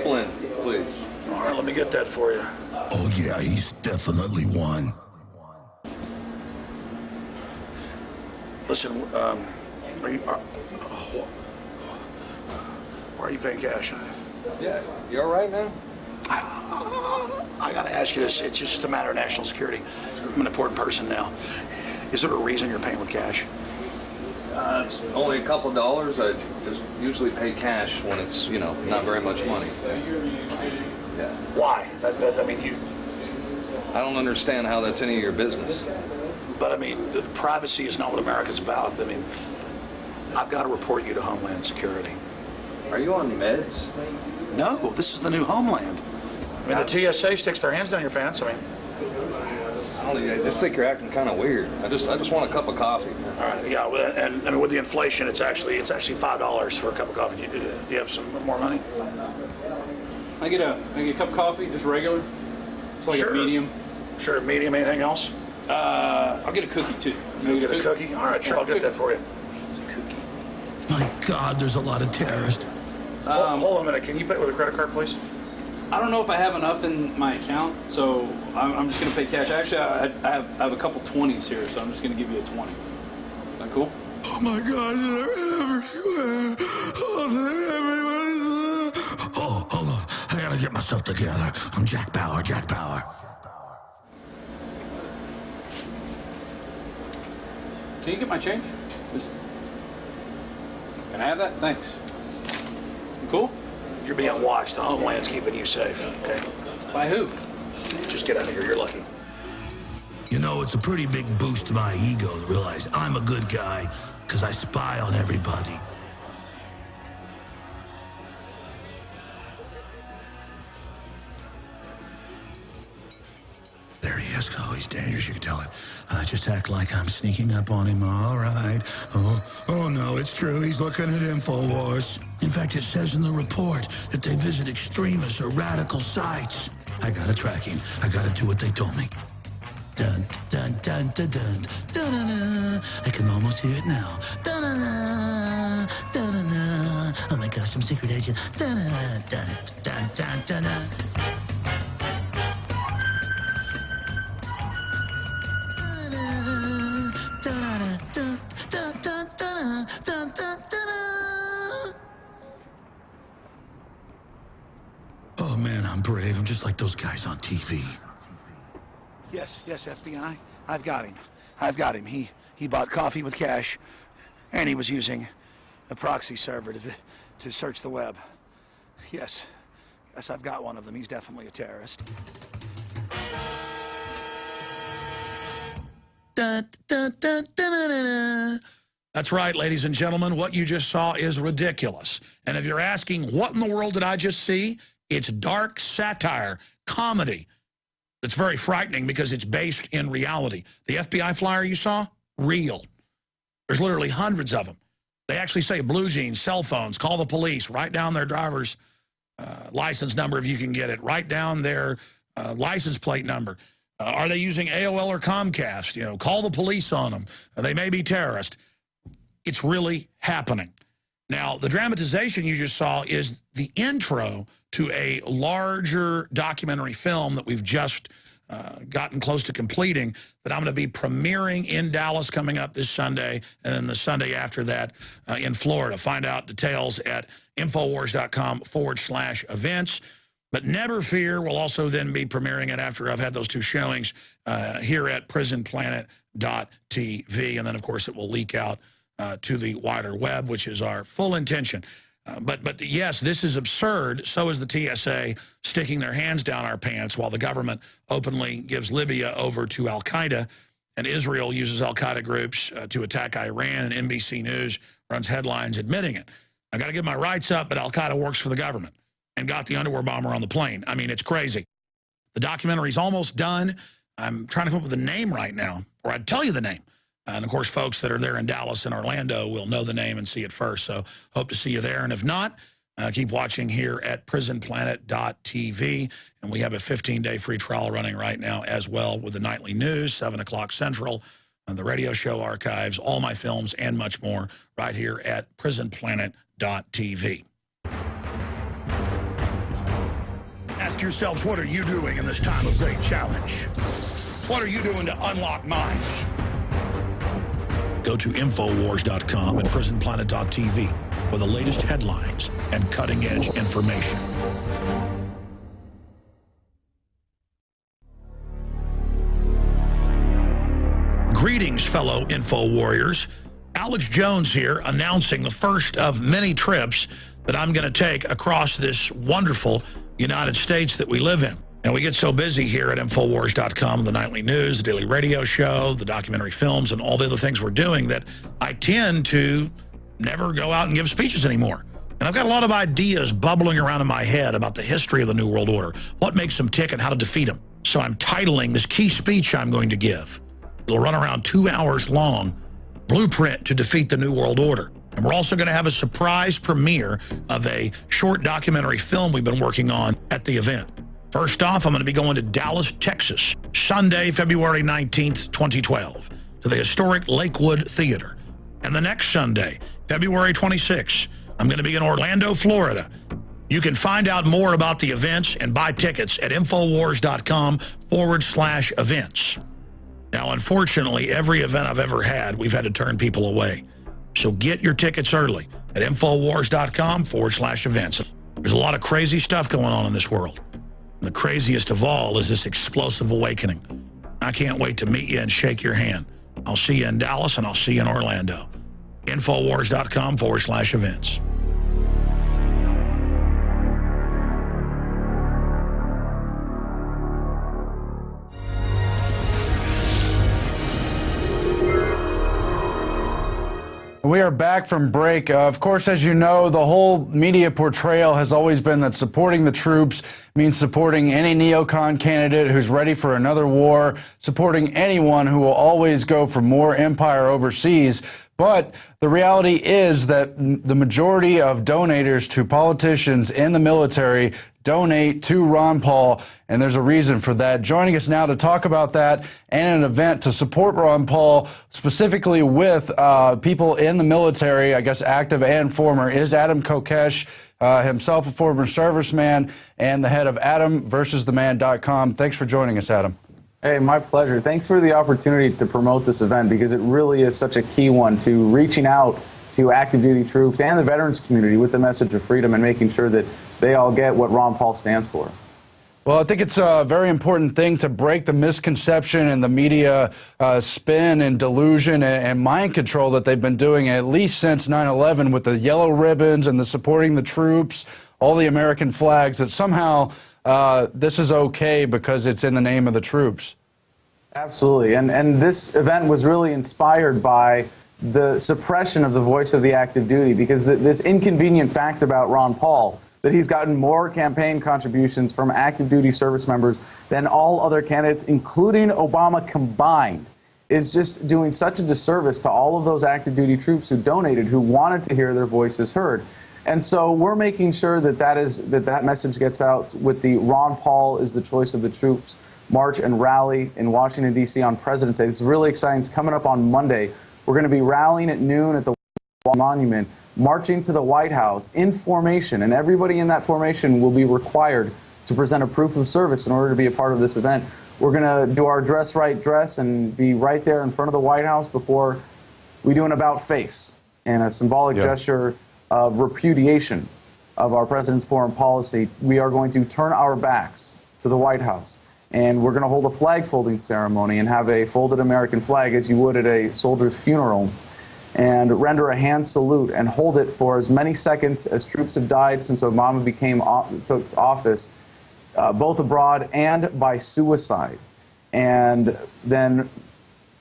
splint, please. All right, let me get that for you. Oh, yeah, he's definitely one. Listen, why are you paying cash? Yeah, you all right now? I gotta ask you this. It's just a matter of national security. I'm an important person now. Is there a reason you're paying with cash? It's only a couple dollars. I just usually pay cash when it's, you know, not very much money. Yeah. Why? I mean, I don't understand how that's any of your business. But I mean, privacy is not what America's about. I mean, I've got to report you to Homeland Security. Are you on meds? No, this is the new Homeland. I mean, the TSA sticks their hands down your pants. I mean, I just think you're acting kind of weird. I just want a cup of coffee. All right, yeah, and I mean, with the inflation, it's actually $5 for a cup of coffee. Do you have some more money? I get a cup of coffee, just regular. It's like a medium. Sure, medium. Anything else? I'll get a cookie too. You'll get a cookie? All right, sure, I'll get that for you. It's a cookie. My God, there's a lot of terrorists. Hold on a minute. Can you pay with a credit card, please? I don't know if I have enough in my account, so I'm just going to pay cash. Actually, I have a couple 20s here, so I'm just going to give you a 20. Is that cool? Oh my God, they're everywhere. Oh, they're everywhere. Oh, hold on. I gotta get myself together. I'm Jack Bauer, Jack Bauer. Can you get my change? Can I have that? Thanks. You cool? You're being watched. The Homeland's keeping you safe, okay? By who? Just get out of here. You're lucky. You know, it's a pretty big boost to my ego to realize I'm a good guy because I spy on everybody. There he is. Oh, he's dangerous. You can tell it. I just act like I'm sneaking up on him. All right. Oh no, it's true. He's looking at INFOWARS. In fact, it says in the report that they visit extremist or radical sites. I gotta track him. I gotta do what they told me. Dun, dun, dun, dun, dun, dun, dun, dun. I can almost hear it now. Dun, dun, dun, dun, dun, dun. Oh my gosh, I'm secret agent. Dun, dun, dun, dun, dun, dun. Oh man, I'm brave. I'm just like those guys on TV. Yes, FBI. I've got him. He bought coffee with cash, and he was using a proxy server to search the web. Yes, I've got one of them. He's definitely a terrorist. That's right, ladies and gentlemen. What you just saw is ridiculous. And if you're asking, what in the world did I just see? It's dark satire, comedy. It's very frightening because it's based in reality. The FBI flyer you saw, real. There's literally hundreds of them. They actually say blue jeans, cell phones, call the police, write down their driver's license number if you can get it, write down their license plate number. Are they using AOL or Comcast? You know, call the police on them. They may be terrorists. It's really happening. Now, the dramatization you just saw is the intro to a larger documentary film that we've just gotten close to completing that I'm going to be premiering in Dallas coming up this Sunday, and then the Sunday after that in Florida. Find out details at Infowars.com/events. But never fear, we'll also then be premiering it after I've had those two showings here at PrisonPlanet.tv. And then, of course, it will leak out to the wider web, which is our full intention. But yes, this is absurd. So is the TSA sticking their hands down our pants while the government openly gives Libya over to al-Qaeda, and Israel uses al-Qaeda groups to attack Iran, and NBC News runs headlines admitting it. I got to give my rights up, but al-Qaeda works for the government and got the underwear bomber on the plane. I mean, it's crazy. The documentary's almost done. I'm trying to come up with a name right now, or I'd tell you the name. And, of course, folks that are there in Dallas and Orlando will know the name and see it first. So hope to see you there. And if not, keep watching here at PrisonPlanet.tv. And we have a 15-day free trial running right now as well with the nightly news, 7 o'clock Central, and the radio show archives, all my films, and much more right here at PrisonPlanet.tv. ask yourselves, what are you doing in this time of great challenge? What are you doing to unlock minds? Go to INFOWARS.com and PrisonPlanet.tv for the latest headlines and cutting-edge information. Greetings, fellow Info Warriors. Alex Jones here, announcing the first of many trips that I'm going to take across this wonderful United States that we live in. And we get so busy here at InfoWars.com, the nightly news, the daily radio show, the documentary films, and all the other things we're doing, that I tend to never go out and give speeches anymore. And I've got a lot of ideas bubbling around in my head about the history of the New World Order, what makes them tick and how to defeat them. So I'm titling this key speech I'm going to give. It'll run around 2 hours long, Blueprint to Defeat the New World Order. And we're also going to have a surprise premiere of a short documentary film we've been working on at the event. First off, I'm going to be going to Dallas, Texas, Sunday, February 19th, 2012, to the historic Lakewood Theater. And the next Sunday, February 26th, I'm going to be in Orlando, Florida. You can find out more about the events and buy tickets at Infowars.com/events. Now, unfortunately, every event I've ever had, we've had to turn people away. So get your tickets early at Infowars.com/events. There's a lot of crazy stuff going on in this world. And the craziest of all is this explosive awakening. I can't wait to meet you and shake your hand. I'll see you in Dallas and I'll see you in Orlando. Infowars.com/events. We are back from break. Of course, as you know, the whole media portrayal has always been that supporting the troops means supporting any neocon candidate who's ready for another war, supporting anyone who will always go for more empire overseas. But the reality is that the majority of donators to politicians in the military donate to Ron Paul, and there's a reason for that. Joining us now to talk about that and an event to support Ron Paul, specifically with people in the military, I guess active and former, is Adam Kokesh, himself a former serviceman and the head of AdamVersusTheMan.com. Thanks for joining us, Adam. Hey, my pleasure. Thanks for the opportunity to promote this event, because it really is such a key one to reaching out to active duty troops and the veterans community with the message of freedom and making sure that they all get what Ron Paul stands for. Well, I think it's a very important thing to break the misconception and the media spin and delusion and mind control that they've been doing at least since 9/11 with the yellow ribbons and the supporting the troops, all the American flags, that somehow this is okay because it's in the name of the troops. Absolutely. And this event was really inspired by the suppression of the voice of the active duty, because this inconvenient fact about Ron Paul, that he's gotten more campaign contributions from active duty service members than all other candidates, including Obama combined, is just doing such a disservice to all of those active duty troops who donated, who wanted to hear their voices heard. And so we're making sure that that message gets out with the Ron Paul is the choice of the troops march and rally in Washington, D.C. on President's Day. It's really exciting. It's coming up on Monday. We're going to be rallying at noon at the Monument, marching to the White House in formation, and everybody in that formation will be required to present a proof of service in order to be a part of this event. We're going to do our dress right dress and be right there in front of the White House before we do an about face and a symbolic gesture of repudiation of our president's foreign policy. We are going to turn our backs to the White House, and we're going to hold a flag folding ceremony and have a folded American flag as you would at a soldier's funeral, and render a hand salute and hold it for as many seconds as troops have died since Obama took office, both abroad and by suicide, and then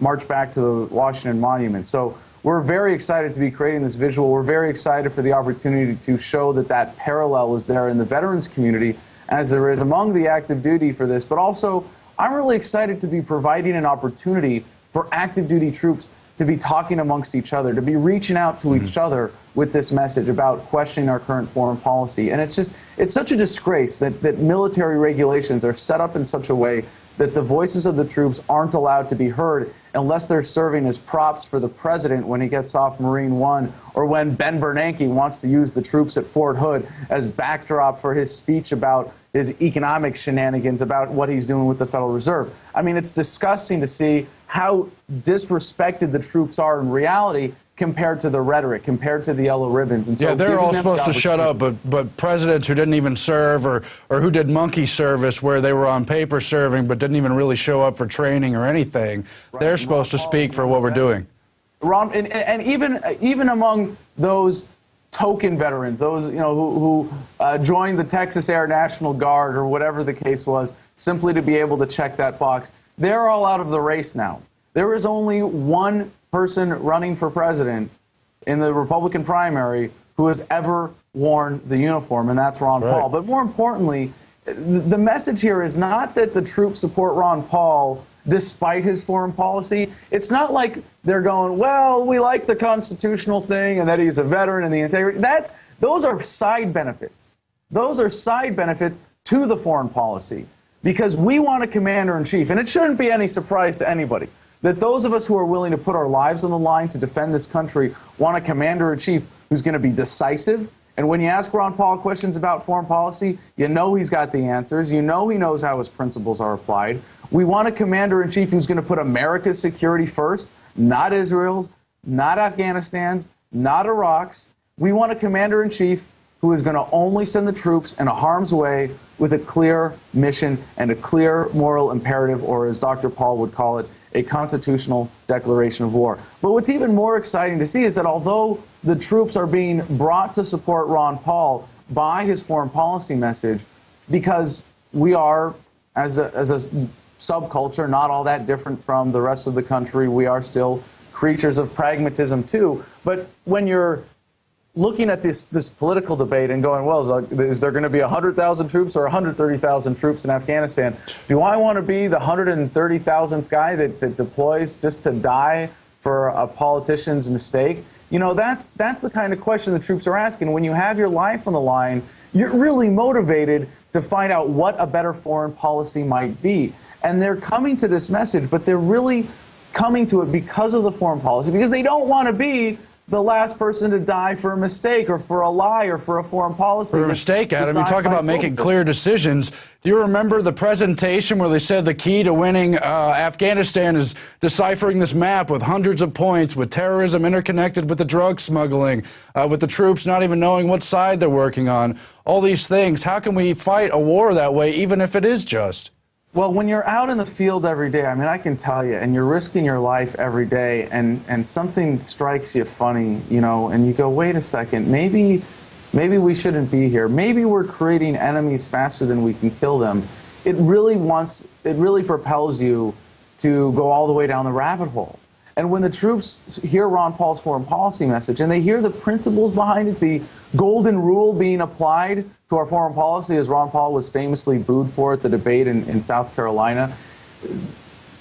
march back to the Washington Monument. So we're very excited to be creating this visual. We're very excited for the opportunity to show that that parallel is there in the veterans community, as there is among the active duty for this. But also, I'm really excited to be providing an opportunity for active duty troops to be talking amongst each other, to be reaching out to each other with this message about questioning our current foreign policy. And it's such a disgrace that military regulations are set up in such a way that the voices of the troops aren't allowed to be heard unless they're serving as props for the president when he gets off Marine One, or when Ben Bernanke wants to use the troops at Fort Hood as backdrop for his speech about his economic shenanigans, about what he's doing with the Federal Reserve. I mean, it's disgusting to see how disrespected the troops are in reality compared to the rhetoric, compared to the yellow ribbons. And so yeah, they're all supposed to shut up, but presidents who didn't even serve, or who did monkey service where they were on paper serving but didn't even really show up for training or anything, right, they're supposed to speak for what we're doing. Ron, and even among those token veterans, those who joined the Texas Air National Guard or whatever the case was, simply to be able to check that box, they're all out of the race now. There is only one person running for president in the Republican primary who has ever worn the uniform, and that's Ron Paul. But more importantly, the message here is not that the troops support Ron Paul despite his foreign policy. It's not like they're going, well, we like the constitutional thing and that he's a veteran and the integrity. Those are side benefits. Those are side benefits to the foreign policy, because we want a commander-in-chief, and it shouldn't be any surprise to anybody that those of us who are willing to put our lives on the line to defend this country want a commander-in-chief who's going to be decisive. And when you ask Ron Paul questions about foreign policy, you know he's got the answers. You know he knows how his principles are applied. We want a commander-in-chief who's going to put America's security first, not Israel's, not Afghanistan's, not Iraq's. We want a commander-in-chief who is going to only send the troops in a harm's way with a clear mission and a clear moral imperative, or as Dr. Paul would call it, a constitutional declaration of war. But what's even more exciting to see is that although the troops are being brought to support Ron Paul by his foreign policy message, because we are, as a subculture, not all that different from the rest of the country. We are still creatures of pragmatism too. But when you're looking at this political debate and going, well, is there going to be 100,000 troops or 130,000 troops in Afghanistan? Do I want to be the 130,000th guy that deploys just to die for a politician's mistake? You know, that's the kind of question the troops are asking. When you have your life on the line, you're really motivated to find out what a better foreign policy might be. And they're coming to this message, but they're really coming to it because of the foreign policy, because they don't want to be the last person to die for a mistake or for a lie or for a foreign policy. For a mistake, Adam. You talk about making clear decisions. Do you remember the presentation where they said the key to winning Afghanistan is deciphering this map with hundreds of points, with terrorism interconnected with the drug smuggling, with the troops not even knowing what side they're working on? All these things. How can we fight a war that way, even if it is just? Well, when you're out in the field every day, I mean, I can tell you, and you're risking your life every day, and something strikes you funny, you know, and you go, wait a second, maybe we shouldn't be here. Maybe we're creating enemies faster than we can kill them. It really propels you to go all the way down the rabbit hole. And when the troops hear Ron Paul's foreign policy message, and they hear the principles behind it, the golden rule being applied to our foreign policy, as Ron Paul was famously booed for at the debate in South Carolina,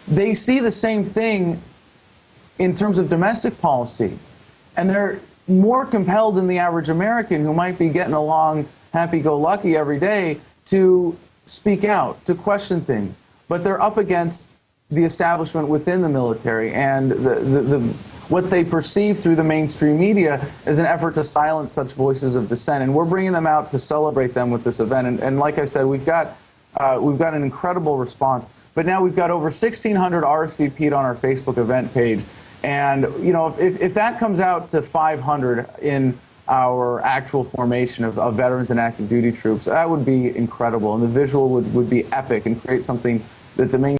they see the same thing in terms of domestic policy. And they're more compelled than the average American, who might be getting along happy-go-lucky every day, to speak out, to question things. But they're up against the establishment within the military and what they perceive through the mainstream media as an effort to silence such voices of dissent. And we're bringing them out to celebrate them with this event. And like I said, we've got an incredible response. But now we've got over 1,600 RSVP'd on our Facebook event page. And, you know, if that comes out to 500 in our actual formation of veterans and active duty troops, that would be incredible. And the visual would be epic and create something that the main